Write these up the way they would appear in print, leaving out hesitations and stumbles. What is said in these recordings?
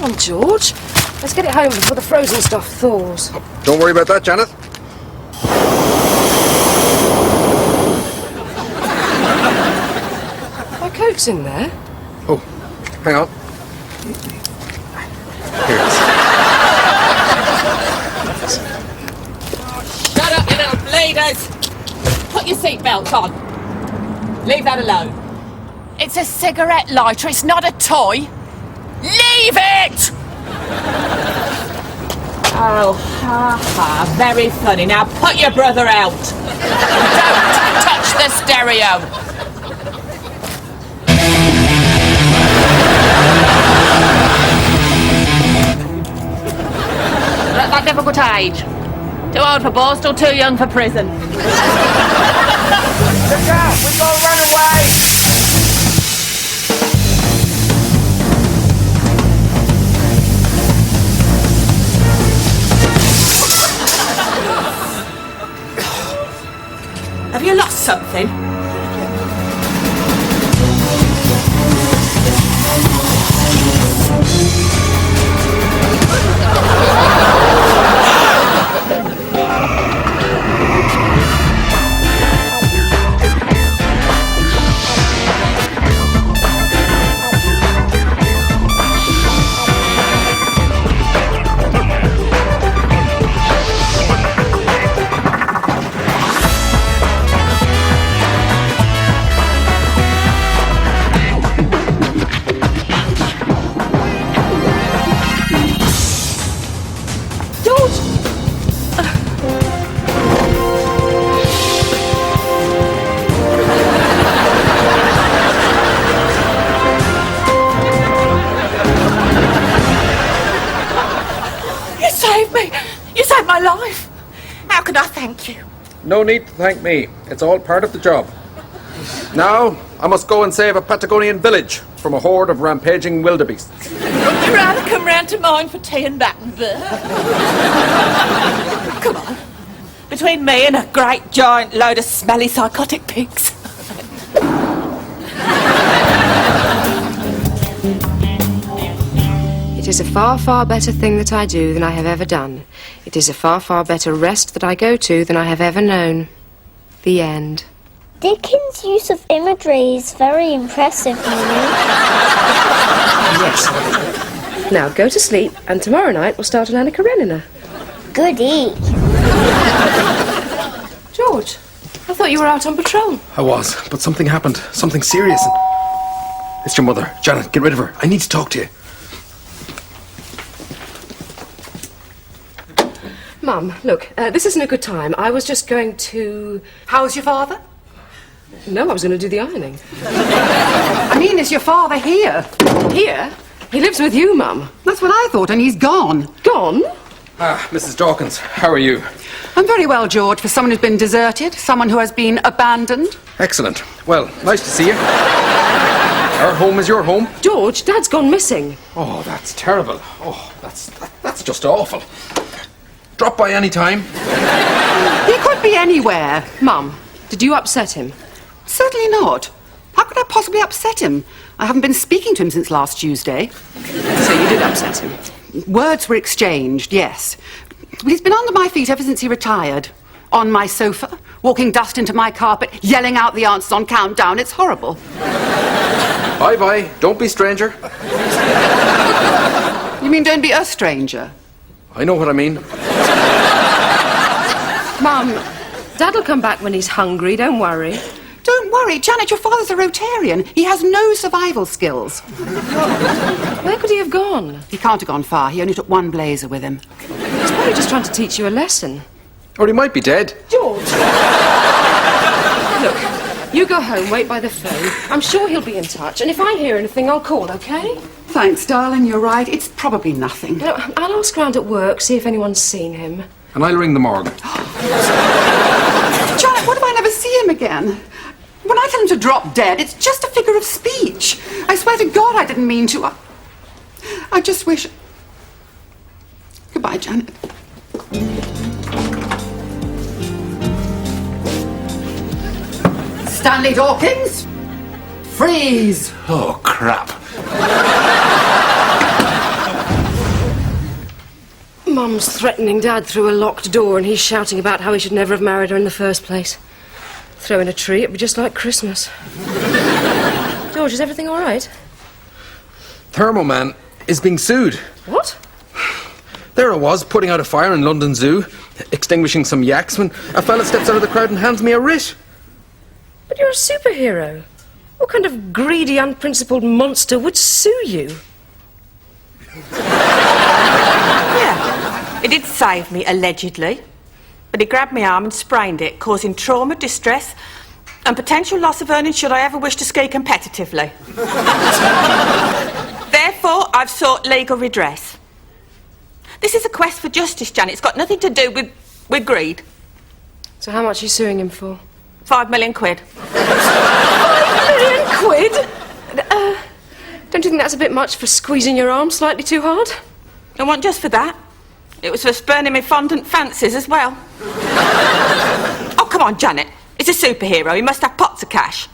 on, George. Let's get it home before the frozen stuff thaws. Don't worry about that, Janet. My coat's in there. Oh, hang on. Here it is. Shut up, you little bleeders! Put your seatbelts on. Leave that alone. It's a cigarette lighter, it's not a toy. Leave it! Oh, ha ha, very funny. Now put your brother out. Don't touch the stereo. Look like they've a good age. Too old for balls, still too young for prison. Look out! We're gonna run away! Have you lost something? You saved my life. How can I thank you? No need to thank me. It's all part of the job. Now, I must go and save a Patagonian village from a horde of rampaging wildebeests. Would you rather come round to mine for tea and Battenberg? Come on. Between me and a great giant load of smelly psychotic pigs. It is a far, far better thing that I do than I have ever done. It is a far, far better rest that I go to than I have ever known. The end. Dickens' use of imagery is very impressive, Mummy. Yes. Now go to sleep, and tomorrow night we'll start on Anna Karenina. Goody. George, I thought you were out on patrol. I was, but something happened. Something serious. It's your mother. Janet, get rid of her. I need to talk to you. Mum, look, this isn't a good time. I was just going to... How's your father? No, I was going to do the ironing. I mean, is your father here? Here? He lives with you, Mum. That's what I thought, and he's gone. Gone? Ah, Mrs. Dawkins, how are you? I'm very well, George, for someone who's been deserted, someone who has been abandoned. Excellent. Well, nice to see you. Our home is your home. George, Dad's gone missing. Oh, that's terrible. Oh, that's just awful. Drop by any time. He could be anywhere. Mum, did you upset him? Certainly not. How could I possibly upset him? I haven't been speaking to him since last Tuesday. So you did upset him? Words were exchanged, yes. But he's been under my feet ever since he retired. On my sofa, walking dust into my carpet, yelling out the answers on countdown. It's horrible. Bye-bye. Don't be stranger. You mean don't be a stranger? I know what I mean. Mum, Dad'll come back when he's hungry, don't worry. Don't worry, Janet, your father's a Rotarian. He has no survival skills. Where could he have gone? He can't have gone far. He only took one blazer with him. He's probably just trying to teach you a lesson. Or he might be dead. George! Look, you go home, wait by the phone. I'm sure he'll be in touch, and if I hear anything, I'll call, okay? Thanks, darling, you're right. It's probably nothing. No, I'll ask round at work, see if anyone's seen him. And I'll ring the morgue. Janet, what if I never see him again? When I tell him to drop dead, it's just a figure of speech. I swear to God I didn't mean to. I just wish... Goodbye, Janet. Stanley Dawkins, freeze! Oh, crap. Mum's threatening Dad through a locked door and he's shouting about how he should never have married her in the first place. Throwing a tree, it'd be just like Christmas. George, is everything all right? Thermoman is being sued. What? There I was, putting out a fire in London Zoo, extinguishing some yaks, when a fella steps out of the crowd and hands me a writ. But you're a superhero. What kind of greedy, unprincipled monster would sue you? Yeah, he did save me, allegedly. But he grabbed my arm and sprained it, causing trauma, distress, and potential loss of earnings should I ever wish to ski competitively. Therefore, I've sought legal redress. This is a quest for justice, Janet. It's got nothing to do with greed. So how much are you suing him for? 5 million quid. 5 million quid? Don't you think that's a bit much for squeezing your arm slightly too hard? It wasn't just for that. It was for spurning my fondant fancies as well. Oh, come on, Janet. He's a superhero. He must have pots of cash.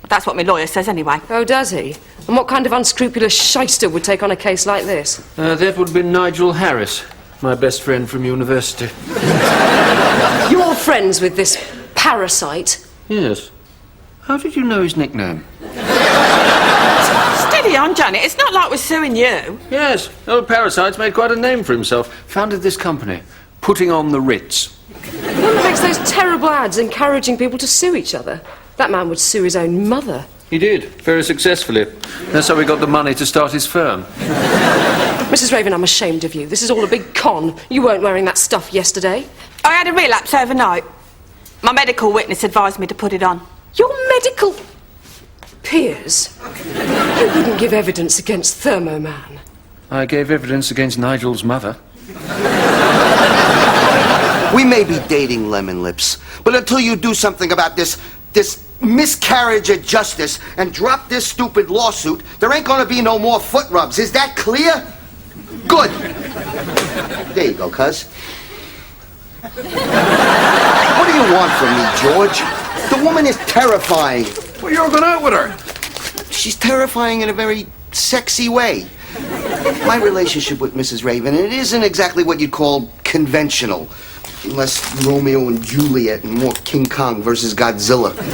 That's what my lawyer says anyway. Oh, does he? And what kind of unscrupulous shyster would take on a case like this? That would be Nigel Harris, my best friend from university. You're friends with this parasite? Yes. How did you know his nickname? Steady on, Janet. It's not like we're suing you. Yes, old Parasite's made quite a name for himself. Founded this company, Putting on the Ritz. The one that makes those terrible ads encouraging people to sue each other. That man would sue his own mother. He did, very successfully. That's how he got the money to start his firm. Mrs. Raven, I'm ashamed of you. This is all a big con. You weren't wearing that stuff yesterday. I had a relapse overnight. My medical witness advised me to put it on. Your medical... Piers, you wouldn't give evidence against Thermoman. I gave evidence against Nigel's mother. We may be dating, Lemon Lips, but until you do something about this miscarriage of justice and drop this stupid lawsuit, there ain't gonna be no more foot rubs. Is that clear? Good. There you go, cuz. What do you want from me, George? The woman is terrifying. Well, you're going out with her. She's terrifying in a very sexy way. My relationship with Mrs. Raven, it isn't exactly what you'd call conventional. Less Romeo and Juliet and more King Kong versus Godzilla. She's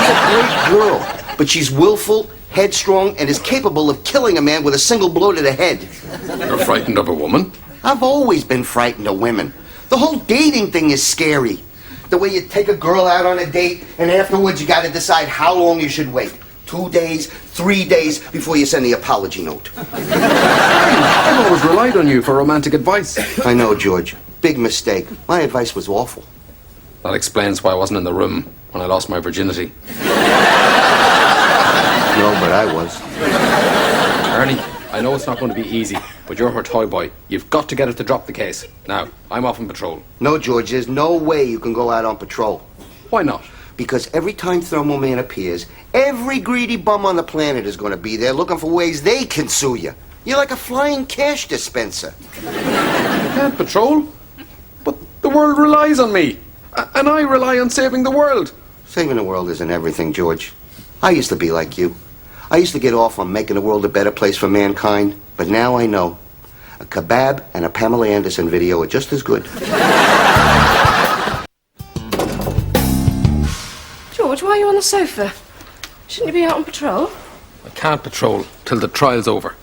a great girl, but she's willful, headstrong, and is capable of killing a man with a single blow to the head. You're frightened of a woman? I've always been frightened of women. The whole dating thing is scary. The way you take a girl out on a date, and afterwards you gotta decide how long you should wait. 2 days, 3 days before you send the apology note. I've always relied on you for romantic advice. I know, George. Big mistake. My advice was awful. That explains why I wasn't in the room when I lost my virginity. No, but I was. Ernie, I know it's not going to be easy, but you're her toy boy. You've got to get her to drop the case. Now, I'm off on patrol. No, George, there's no way you can go out on patrol. Why not? Because every time Thermo Man appears, every greedy bum on the planet is going to be there looking for ways they can sue you. You're like a flying cash dispenser. I can't patrol. But the world relies on me. And I rely on saving the world. Saving the world isn't everything, George. I used to be like you. I used to get off on making the world a better place for mankind, but now I know. A kebab and a Pamela Anderson video are just as good. George, why are you on the sofa? Shouldn't you be out on patrol? I can't patrol till the trial's over.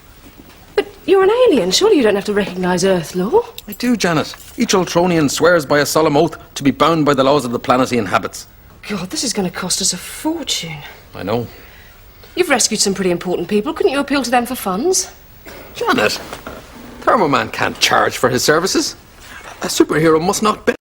But you're an alien. Surely you don't have to recognise Earth law. I do, Janet. Each Ultronian swears by a solemn oath to be bound by the laws of the planet he inhabits. God, this is going to cost us a fortune. I know. You've rescued some pretty important people. Couldn't you appeal to them for funds? Janet, Thermoman can't charge for his services. A superhero must not beg.